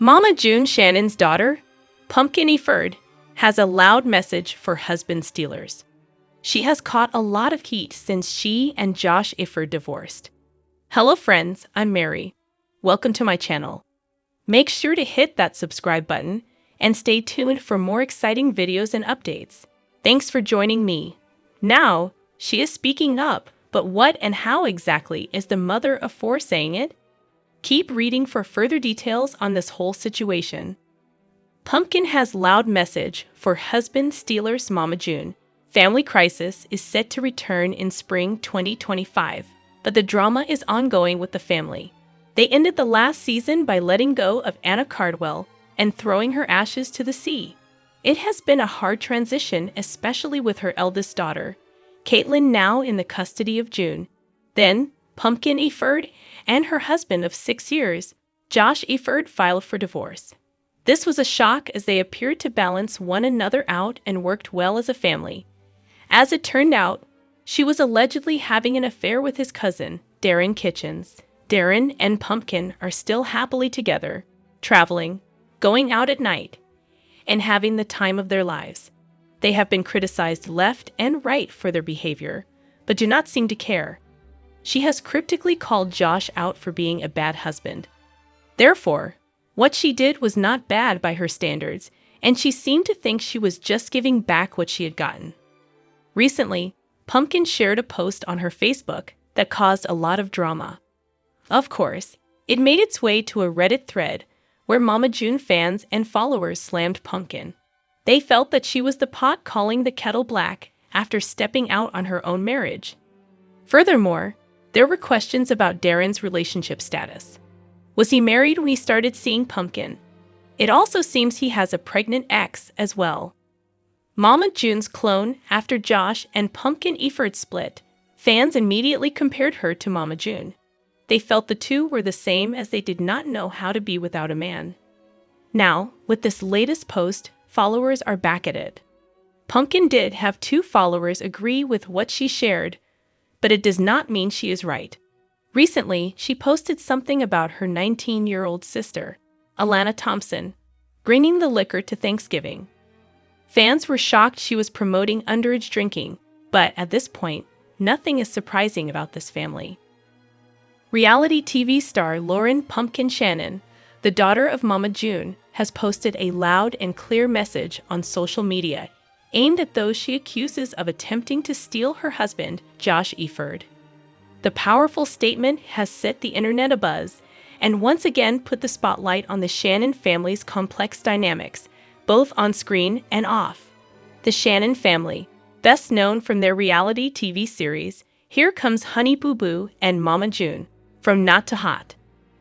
Mama June Shannon's daughter, Pumpkin Eford, has a loud message for husband stealers. She has caught a lot of heat since she and Josh Eford divorced. Hello friends, I'm Mary. Welcome to my channel. Make sure to hit that subscribe button and stay tuned for more exciting videos and updates. Thanks for joining me. Now, she is speaking up, but what and how exactly is the mother of four saying it? Keep reading for further details on this whole situation. Pumpkin has loud message for husband stealers Mama June. Family crisis is set to return in spring 2025, but the drama is ongoing with the family. They ended the last season by letting go of Anna Cardwell and throwing her ashes to the sea. It has been a hard transition, especially with her eldest daughter, Caitlin, now in the custody of June. Then, Pumpkin Eford and her husband of 6 years, Josh Eford, filed for divorce. This was a shock as they appeared to balance one another out and worked well as a family. As it turned out, she was allegedly having an affair with his cousin, Darren Kitchens. Darren and Pumpkin are still happily together, traveling, going out at night, and having the time of their lives. They have been criticized left and right for their behavior, but do not seem to care. She has cryptically called Josh out for being a bad husband. Therefore, what she did was not bad by her standards, and she seemed to think she was just giving back what she had gotten. Recently, Pumpkin shared a post on her Facebook that caused a lot of drama. Of course, it made its way to a Reddit thread where Mama June fans and followers slammed Pumpkin. They felt that she was the pot calling the kettle black after stepping out on her own marriage. Furthermore, there were questions about Darren's relationship status. Was he married when he started seeing Pumpkin? It also seems he has a pregnant ex as well. Mama June's clone after Josh and Pumpkin Eford split. Fans immediately compared her to Mama June. They felt the two were the same, as they did not know how to be without a man. Now, with this latest post, followers are back at it. Pumpkin did have 2 followers agree with what she shared, but it does not mean she is right. Recently, she posted something about her 19-year-old sister, Alana Thompson, bringing the liquor to Thanksgiving. Fans were shocked she was promoting underage drinking, but at this point, nothing is surprising about this family. Reality TV star Lauren "Pumpkin" Shannon, the daughter of Mama June, has posted a loud and clear message on social media aimed at those she accuses of attempting to steal her husband, Josh Eford. The powerful statement has set the internet abuzz and once again put the spotlight on the Shannon family's complex dynamics, both on screen and off. The Shannon family, best known from their reality TV series Here Comes Honey Boo Boo and Mama June, From Not to Hot,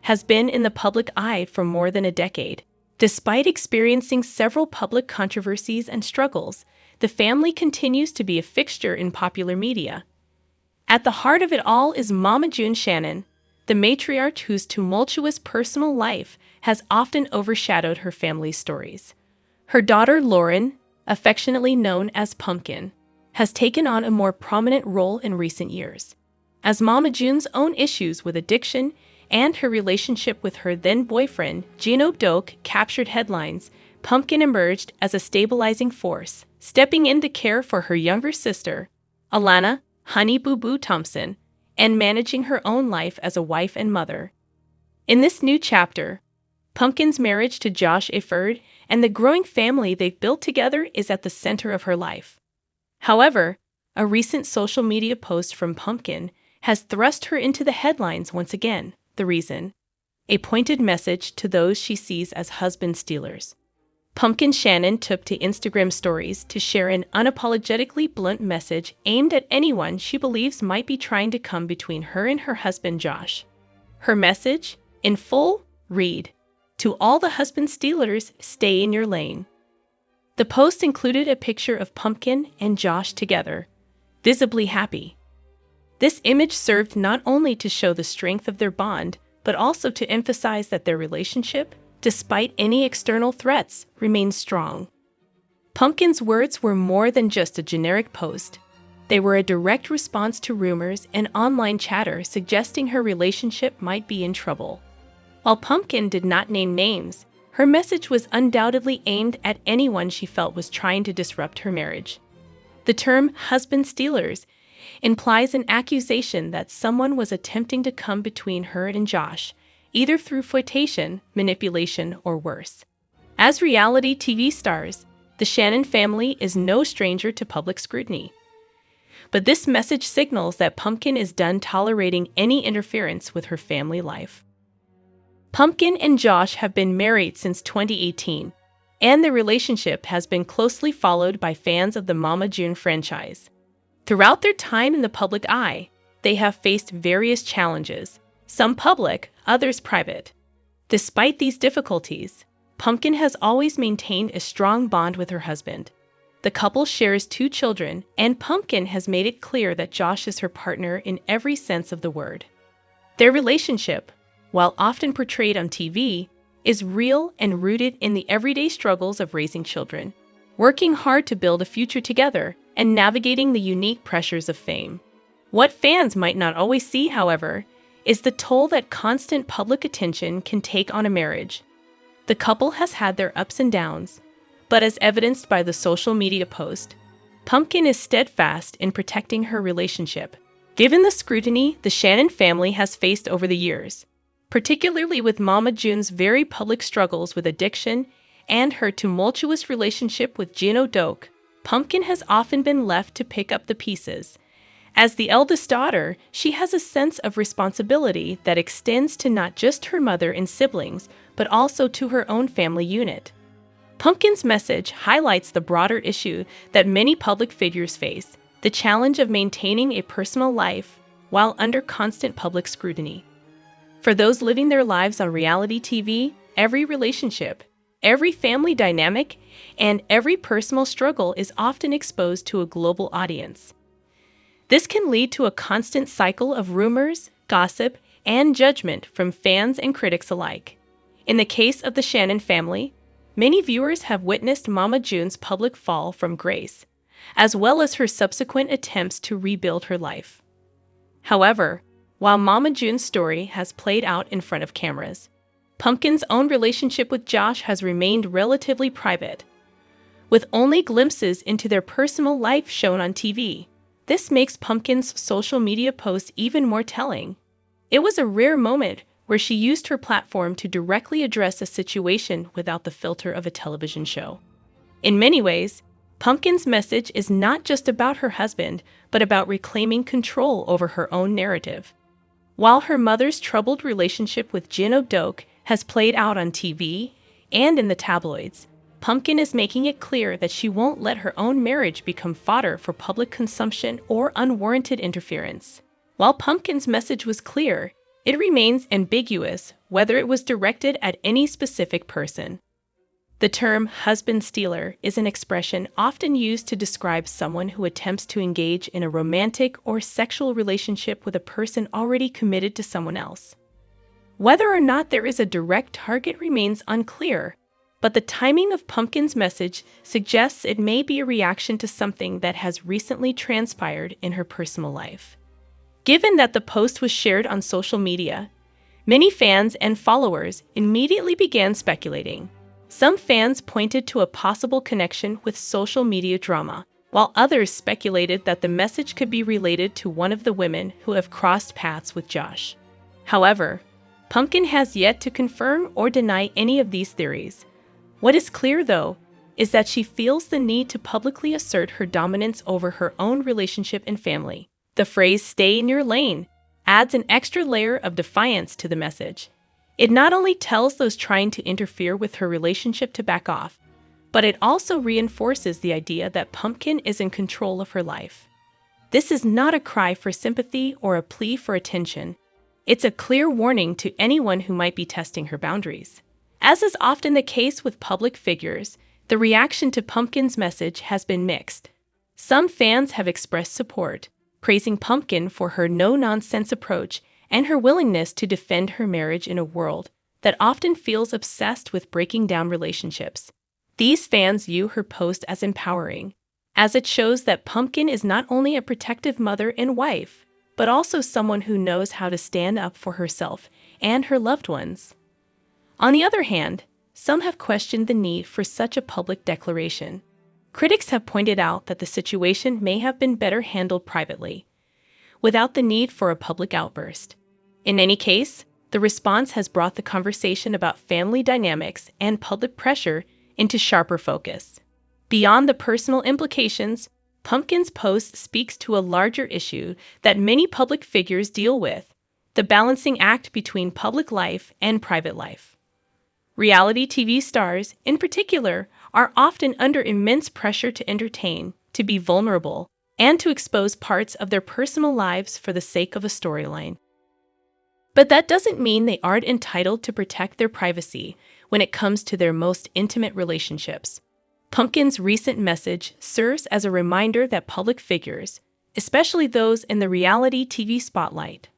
has been in the public eye for more than a decade. Despite experiencing several public controversies and struggles, the family continues to be a fixture in popular media. At the heart of it all is Mama June Shannon, the matriarch whose tumultuous personal life has often overshadowed her family's stories. Her daughter Lauren, affectionately known as Pumpkin, has taken on a more prominent role in recent years. As Mama June's own issues with addiction and her relationship with her then-boyfriend, Gino Doak, captured headlines, Pumpkin emerged as a stabilizing force, stepping in to care for her younger sister, Alana "Honey Boo Boo" Thompson, and managing her own life as a wife and mother. In this new chapter, Pumpkin's marriage to Josh Eford and the growing family they've built together is at the center of her life. However, a recent social media post from Pumpkin has thrust her into the headlines once again. The reason? A pointed message to those she sees as husband stealers. Pumpkin Shannon took to Instagram stories to share an unapologetically blunt message aimed at anyone she believes might be trying to come between her and her husband Josh. Her message, in full, read, "To all the husband stealers, stay in your lane." The post included a picture of Pumpkin and Josh together, visibly happy. This image served not only to show the strength of their bond, but also to emphasize that their relationship, despite any external threats, remains strong. Pumpkin's words were more than just a generic post. They were a direct response to rumors and online chatter suggesting her relationship might be in trouble. While Pumpkin did not name names, Her message was undoubtedly aimed at anyone she felt was trying to disrupt her marriage. The term husband stealers implies an accusation that someone was attempting to come between her and Josh, either through flirtation, manipulation, or worse. As reality TV stars, the Shannon family is no stranger to public scrutiny. But this message signals that Pumpkin is done tolerating any interference with her family life. Pumpkin and Josh have been married since 2018, and their relationship has been closely followed by fans of the Mama June franchise. Throughout their time in the public eye, they have faced various challenges, some public, others private. Despite these difficulties, Pumpkin has always maintained a strong bond with her husband. The couple shares 2 children, and Pumpkin has made it clear that Josh is her partner in every sense of the word. Their relationship, while often portrayed on TV, is real and rooted in the everyday struggles of raising children, working hard to build a future together, and navigating the unique pressures of fame. What fans might not always see, however, is the toll that constant public attention can take on a marriage. The couple has had their ups and downs, but as evidenced by the social media post, Pumpkin is steadfast in protecting her relationship, given the scrutiny the Shannon family has faced over the years, particularly with Mama June's very public struggles with addiction and her tumultuous relationship with Gino Doak. Pumpkin has often been left to pick up the pieces. As the eldest daughter, she has a sense of responsibility that extends to not just her mother and siblings, but also to her own family unit. Pumpkin's message highlights the broader issue that many public figures face, the challenge of maintaining a personal life while under constant public scrutiny. For those living their lives on reality TV, every relationship, every family dynamic, and every personal struggle is often exposed to a global audience. This can lead to a constant cycle of rumors, gossip, and judgment from fans and critics alike. In the case of the Shannon family, many viewers have witnessed Mama June's public fall from grace, as well as her subsequent attempts to rebuild her life. However, while Mama June's story has played out in front of cameras, Pumpkin's own relationship with Josh has remained relatively private, with only glimpses into their personal life shown on TV. This makes Pumpkin's social media posts even more telling. It was a rare moment where she used her platform to directly address a situation without the filter of a television show. In many ways, Pumpkin's message is not just about her husband, but about reclaiming control over her own narrative. While her mother's troubled relationship with Gino Doak has played out on TV and in the tabloids, Pumpkin is making it clear that she won't let her own marriage become fodder for public consumption or unwarranted interference. While Pumpkin's message was clear, it remains ambiguous whether it was directed at any specific person. The term husband stealer is an expression often used to describe someone who attempts to engage in a romantic or sexual relationship with a person already committed to someone else. Whether or not there is a direct target remains unclear, but the timing of Pumpkin's message suggests it may be a reaction to something that has recently transpired in her personal life. Given that the post was shared on social media, many fans and followers immediately began speculating. Some fans pointed to a possible connection with social media drama, while others speculated that the message could be related to one of the women who have crossed paths with Josh. However, Pumpkin has yet to confirm or deny any of these theories. What is clear, though, is that she feels the need to publicly assert her dominance over her own relationship and family. The phrase "stay in your lane" adds an extra layer of defiance to the message. It not only tells those trying to interfere with her relationship to back off, but it also reinforces the idea that Pumpkin is in control of her life. This is not a cry for sympathy or a plea for attention. It's a clear warning to anyone who might be testing her boundaries. As is often the case with public figures, the reaction to Pumpkin's message has been mixed. Some fans have expressed support, praising Pumpkin for her no-nonsense approach and her willingness to defend her marriage in a world that often feels obsessed with breaking down relationships. These fans view her post as empowering, as it shows that Pumpkin is not only a protective mother and wife, but also someone who knows how to stand up for herself and her loved ones. On the other hand, some have questioned the need for such a public declaration. Critics have pointed out that the situation may have been better handled privately, without the need for a public outburst. In any case, the response has brought the conversation about family dynamics and public pressure into sharper focus. Beyond the personal implications, Pumpkin's post speaks to a larger issue that many public figures deal with: the balancing act between public life and private life. Reality TV stars, in particular, are often under immense pressure to entertain, to be vulnerable, and to expose parts of their personal lives for the sake of a storyline. But that doesn't mean they aren't entitled to protect their privacy when it comes to their most intimate relationships. Pumpkin's recent message serves as a reminder that public figures, especially those in the reality TV spotlight,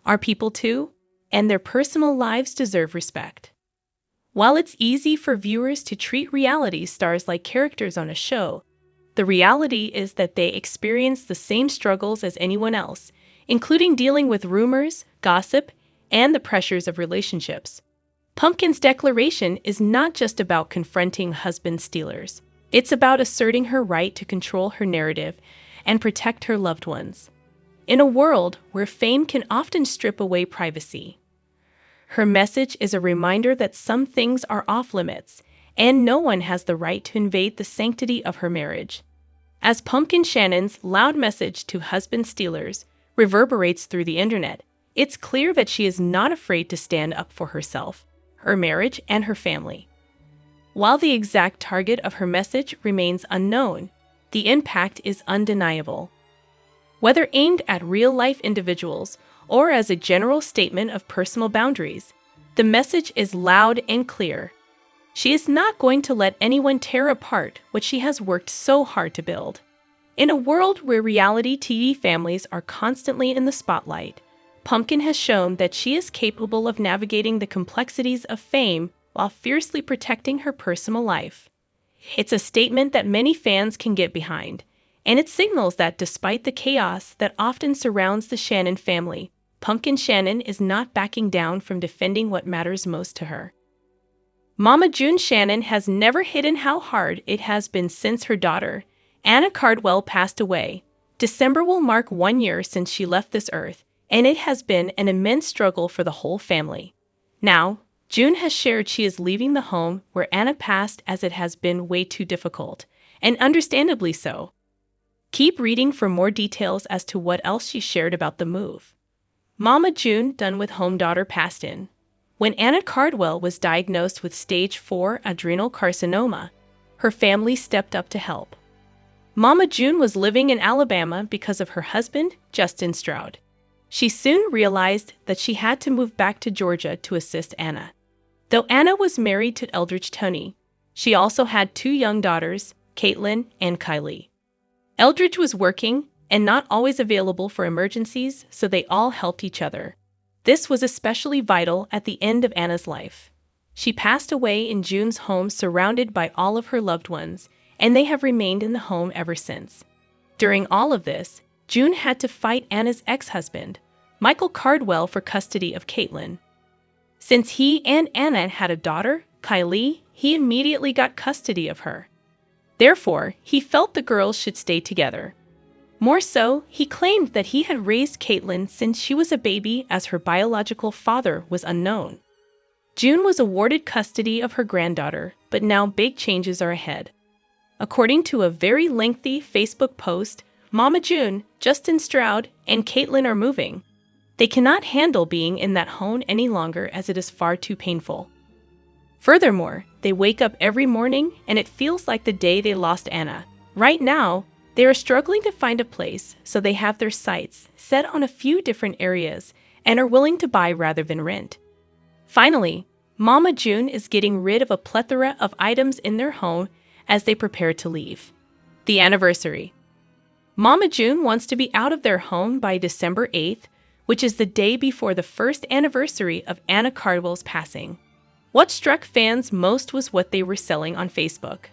are people too, and their personal lives deserve respect. While it's easy for viewers to treat reality stars like characters on a show, the reality is that they experience the same struggles as anyone else, including dealing with rumors, gossip, and the pressures of relationships. Pumpkin's declaration is not just about confronting husband stealers. It's about asserting her right to control her narrative and protect her loved ones. In a world where fame can often strip away privacy, her message is a reminder that some things are off-limits, and no one has the right to invade the sanctity of her marriage. As Pumpkin Shannon's loud message to husband stealers reverberates through the internet, it's clear that she is not afraid to stand up for herself, her marriage, and her family. While the exact target of her message remains unknown, the impact is undeniable. Whether aimed at real-life individuals or as a general statement of personal boundaries, the message is loud and clear. She is not going to let anyone tear apart what she has worked so hard to build. In a world where reality TV families are constantly in the spotlight, Pumpkin has shown that she is capable of navigating the complexities of fame while fiercely protecting her personal life. It's a statement that many fans can get behind, and it signals that despite the chaos that often surrounds the Shannon family, Pumpkin Shannon is not backing down from defending what matters most to her. Mama June Shannon has never hidden how hard it has been since her daughter, Anna Cardwell, passed away. December will mark 1 year since she left this earth, and it has been an immense struggle for the whole family. Now, June has shared she is leaving the home where Anna passed as it has been way too difficult, and understandably so. Keep reading for more details as to what else she shared about the move. Mama June, done with home, daughter passed in. When Anna Cardwell was diagnosed with stage 4 adrenal carcinoma, her family stepped up to help. Mama June was living in Alabama because of her husband, Justin Stroud. She soon realized that she had to move back to Georgia to assist Anna. Though Anna was married to Eldridge Tony, she also had 2 young daughters, Caitlin and Kylie. Eldridge was working and not always available for emergencies, so they all helped each other. This was especially vital at the end of Anna's life. She passed away in June's home surrounded by all of her loved ones, and they have remained in the home ever since. During all of this, June had to fight Anna's ex-husband, Michael Cardwell, for custody of Caitlin. Since he and Anna had a daughter, Kylie, he immediately got custody of her. Therefore, he felt the girls should stay together. More so, he claimed that he had raised Caitlin since she was a baby, as her biological father was unknown. June was awarded custody of her granddaughter, but now big changes are ahead. According to a very lengthy Facebook post, Mama June, Justin Stroud, and Caitlin are moving. They cannot handle being in that home any longer, as it is far too painful. Furthermore, they wake up every morning and it feels like the day they lost Anna. Right now, they are struggling to find a place, so they have their sights set on a few different areas and are willing to buy rather than rent. Finally, Mama June is getting rid of a plethora of items in their home as they prepare to leave. The anniversary. Mama June wants to be out of their home by December 8th, which is the day before the first anniversary of Anna Cardwell's passing. What struck fans most was what they were selling on Facebook.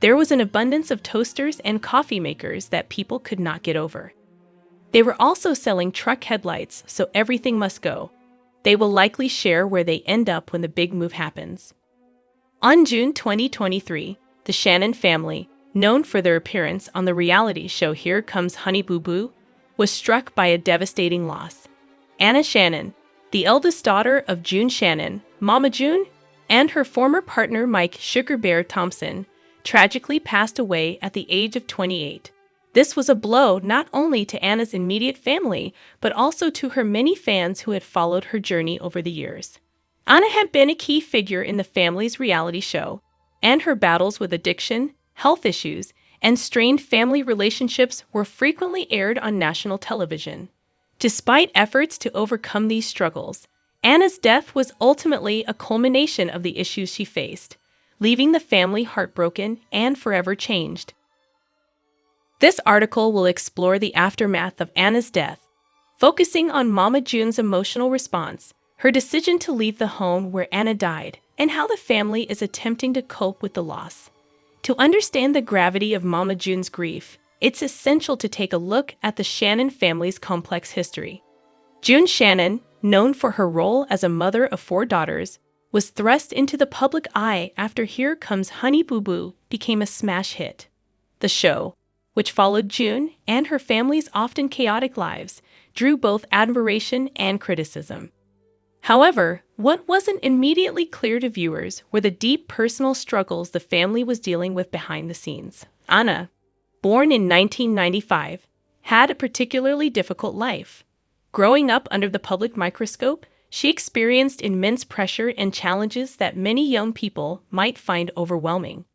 There was an abundance of toasters and coffee makers that people could not get over. They were also selling truck headlights, so everything must go. They will likely share where they end up when the big move happens. On June 2023, the Shannon family, known for their appearance on the reality show Here Comes Honey Boo Boo, was struck by a devastating loss. Anna Shannon, the eldest daughter of June Shannon, Mama June, and her former partner Mike Sugar Bear Thompson, tragically passed away at the age of 28. This was a blow not only to Anna's immediate family, but also to her many fans who had followed her journey over the years. Anna had been a key figure in the family's reality show, and her battles with addiction, health issues, and strained family relationships were frequently aired on national television. Despite efforts to overcome these struggles, Anna's death was ultimately a culmination of the issues she faced, leaving the family heartbroken and forever changed. This article will explore the aftermath of Anna's death, focusing on Mama June's emotional response, her decision to leave the home where Anna died, and how the family is attempting to cope with the loss. To understand the gravity of Mama June's grief, it's essential to take a look at the Shannon family's complex history. June Shannon, known for her role as a mother of 4 daughters, was thrust into the public eye after Here Comes Honey Boo Boo became a smash hit. The show, which followed June and her family's often chaotic lives, drew both admiration and criticism. However, what wasn't immediately clear to viewers were the deep personal struggles the family was dealing with behind the scenes. Anna, born in 1995, had a particularly difficult life. Growing up under the public microscope, she experienced immense pressure and challenges that many young people might find overwhelming.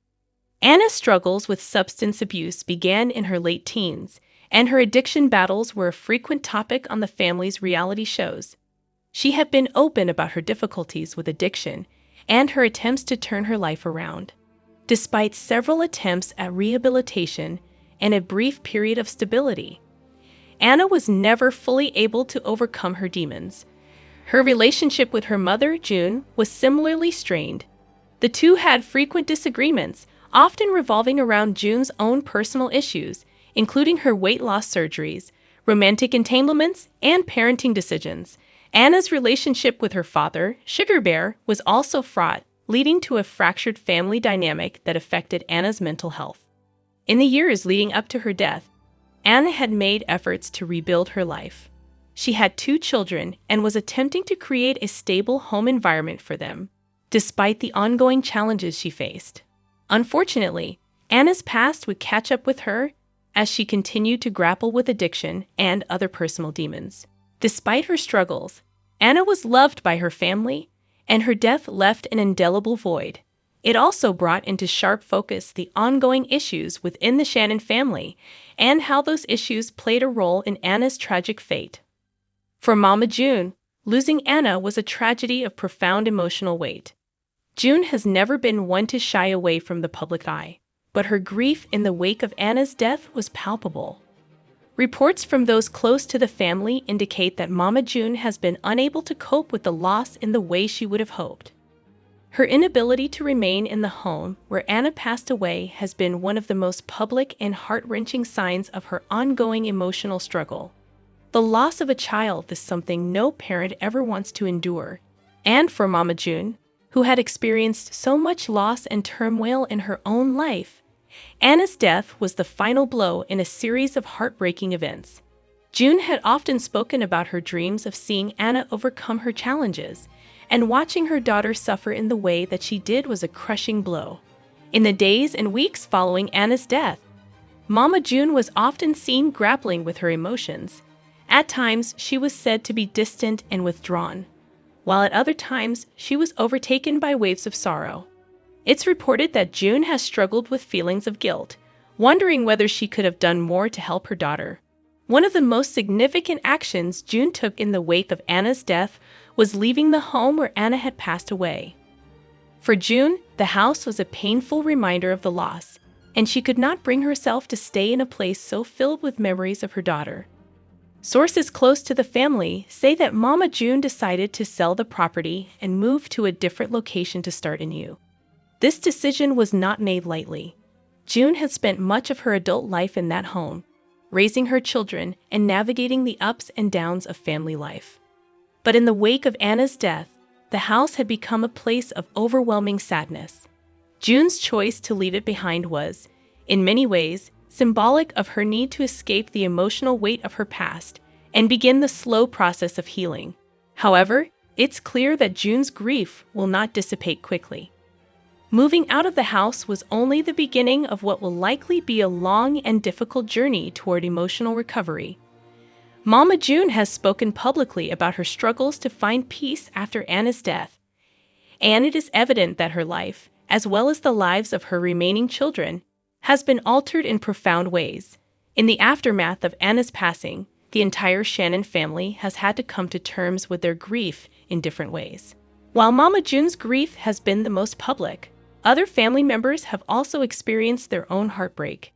Anna's struggles with substance abuse began in her late teens, and her addiction battles were a frequent topic on the family's reality shows. She had been open about her difficulties with addiction and her attempts to turn her life around. Despite several attempts at rehabilitation and a brief period of stability, Anna was never fully able to overcome her demons. Her relationship with her mother, June, was similarly strained. The two had frequent disagreements, often revolving around June's own personal issues, including her weight loss surgeries, romantic entanglements, and parenting decisions. Anna's relationship with her father, Sugar Bear, was also fraught, leading to a fractured family dynamic that affected Anna's mental health. In the years leading up to her death, Anna had made efforts to rebuild her life. She had 2 children and was attempting to create a stable home environment for them, despite the ongoing challenges she faced. Unfortunately, Anna's past would catch up with her as she continued to grapple with addiction and other personal demons. Despite her struggles, Anna was loved by her family, and her death left an indelible void. It also brought into sharp focus the ongoing issues within the Shannon family and how those issues played a role in Anna's tragic fate. For Mama June, losing Anna was a tragedy of profound emotional weight. June has never been one to shy away from the public eye, but her grief in the wake of Anna's death was palpable. Reports from those close to the family indicate that Mama June has been unable to cope with the loss in the way she would have hoped. Her inability to remain in the home where Anna passed away has been one of the most public and heart-wrenching signs of her ongoing emotional struggle. The loss of a child is something no parent ever wants to endure, and for Mama June, who had experienced so much loss and turmoil in her own life, Anna's death was the final blow in a series of heartbreaking events. June had often spoken about her dreams of seeing Anna overcome her challenges, and watching her daughter suffer in the way that she did was a crushing blow. In the days and weeks following Anna's death, Mama June was often seen grappling with her emotions. At times, she was said to be distant and withdrawn, while at other times, she was overtaken by waves of sorrow. It's reported that June has struggled with feelings of guilt, wondering whether she could have done more to help her daughter. One of the most significant actions June took in the wake of Anna's death was leaving the home where Anna had passed away. For June, the house was a painful reminder of the loss, and she could not bring herself to stay in a place so filled with memories of her daughter. Sources close to the family say that Mama June decided to sell the property and move to a different location to start anew. This decision was not made lightly. June had spent much of her adult life in that home, raising her children and navigating the ups and downs of family life. But in the wake of Anna's death, the house had become a place of overwhelming sadness. June's choice to leave it behind was, in many ways, symbolic of her need to escape the emotional weight of her past and begin the slow process of healing. However, it's clear that June's grief will not dissipate quickly. Moving out of the house was only the beginning of what will likely be a long and difficult journey toward emotional recovery. Mama June has spoken publicly about her struggles to find peace after Anna's death, and it is evident that her life, as well as the lives of her remaining children, has been altered in profound ways. In the aftermath of Anna's passing, the entire Shannon family has had to come to terms with their grief in different ways. While Mama June's grief has been the most public, other family members have also experienced their own heartbreak.